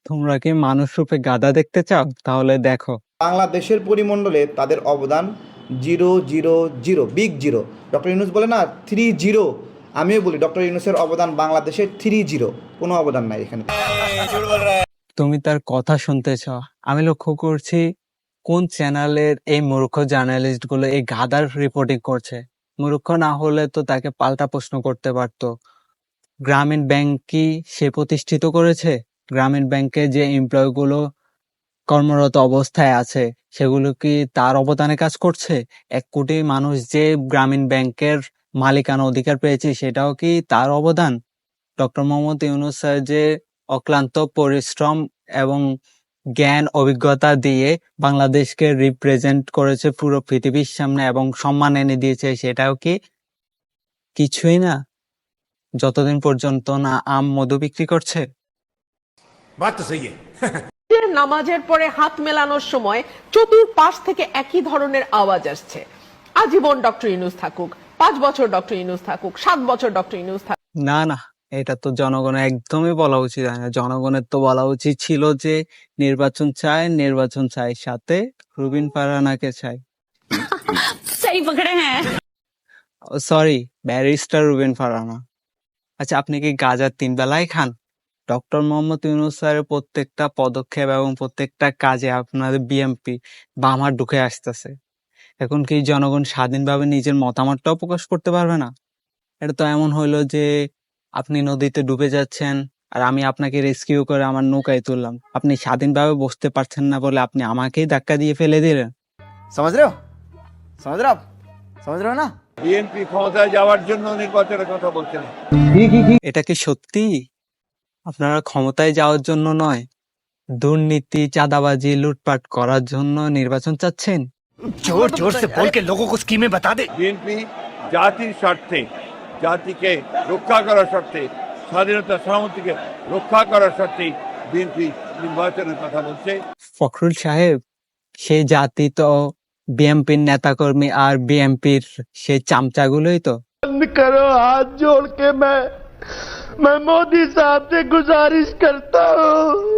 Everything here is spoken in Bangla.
তোমরা কি মানুষ রূপে গাধা দেখতে চাও? তাহলে দেখো। বাংলাদেশের পরিমণ্ডলে তাদের অবদান 000, বিগ জিরো। ডক্টর ইউনূস বলে না 30, আমিও বলি ডক্টর ইউনূসের অবদান বাংলাদেশে 30, কোনো অবদান নাই এখানে। তুমি তার কথা শুনতে চাও? আমি লক্ষ্য করছি কোন চ্যানেলের এই মূর্খ জার্নালিস্ট গুলো এই গাধার রিপোর্টিং করছে। মূর্খ না হলে তো তাকে পাল্টা প্রশ্ন করতে পারতো। গ্রামীণ ব্যাংক কি সে প্রতিষ্ঠিত করেছে? গ্রামীণ ব্যাংকে যে এমপ্লয় গুলো কর্মরত অবস্থায় আছে সেগুলো কি তার অবদানে কাজ করছে? 1 কোটি মানুষ যে গ্রামীণ ব্যাংকের মালিকানা অধিকার পেয়েছে সেটাও কি তার অবদান? ডক্টর মোহাম্মদ ইউনূস স্যার যে অক্লান্ত পরিশ্রম এবং জ্ঞান অভিজ্ঞতা দিয়ে বাংলাদেশকে রিপ্রেজেন্ট করেছে পুরো পৃথিবীর সামনে এবং সম্মান এনে দিয়েছে, সেটাও কি কিছুই না যতদিন পর্যন্ত না আম মধু বিক্রি করছে? নামাজের পরে হাত মেলানোর সময় চতুর্পাশ থেকে একই ধরনের আওয়াজ আসছে। আজীবন ডক্টর ইউনূস থাকুক, 5 বছর ডক্টর ইউনূস থাকুক, 7 বছর ডক্টর ইউনূস থাকুক। না না, এটা তো জনগণের একদমই বলা উচিত হয় না। জনগণের তো বলা উচিত ছিল যে নির্বাচন চাই, সাথে রুবিন ফারহানাকে চাই। सही पकड़े हैं। Sorry, barrister Rubin Farhana. আচ্ছা, আপনি কি গাঁজা 3 বেলায় খান? ডক্টর মোহাম্মদ ইউনূস স্যারের প্রত্যেকটা পদক্ষেপ এবং প্রত্যেকটা কাজে আপনাদের বিএনপি বাম হাত ঢুকে আসতেছে। এখন কি জনগণ স্বাধীনভাবে নিজের মতামতটাও প্রকাশ করতে পারবে না? এটা তো এমন হইলো যে আপনি নদীতে ডুবে যাচ্ছেন আর আমি আপনাকে রেস্কিউ করে আমার নৌকায় তুললাম। আপনি স্বাধীনভাবে বসতে পারছেন না বলে আপনি আমাকেই ধাক্কা দিয়ে ফেলে দিলেন। समझ रहे हो आप समझ रहे हो ना? বিএনপি ক্ষমতায় যাওয়ার জন্য নির্বাচনের কথা বলছেন। এটা কি সত্যি আপনারা ক্ষমতায় যাওয়ার জন্য নয়, দুর্নীতি, চাঁদাবাজি, লুটপাট করার জন্য নির্বাচন চাচ্ছেন? जोर जोर से बोल के लोगों को स्कीमें बता दे। বিএনপি জাতির স্বার্থে, জাতিকে রক্ষা করার স্বার্থে, স্বাধীনতা সার্বভৌমত্বকে রক্ষা করার স্বার্থে বিএনপি নির্বাচনের কথা বলছে। ফখরুল সাহেব, সেই জাতি তো বিএনপির নেতাকর্মী আর বিএনপির সেই চামচাগুলোই তো। बंद करो, हाथ जोड़ के मैं मोदी साहब से गुजारिश करता हूँ।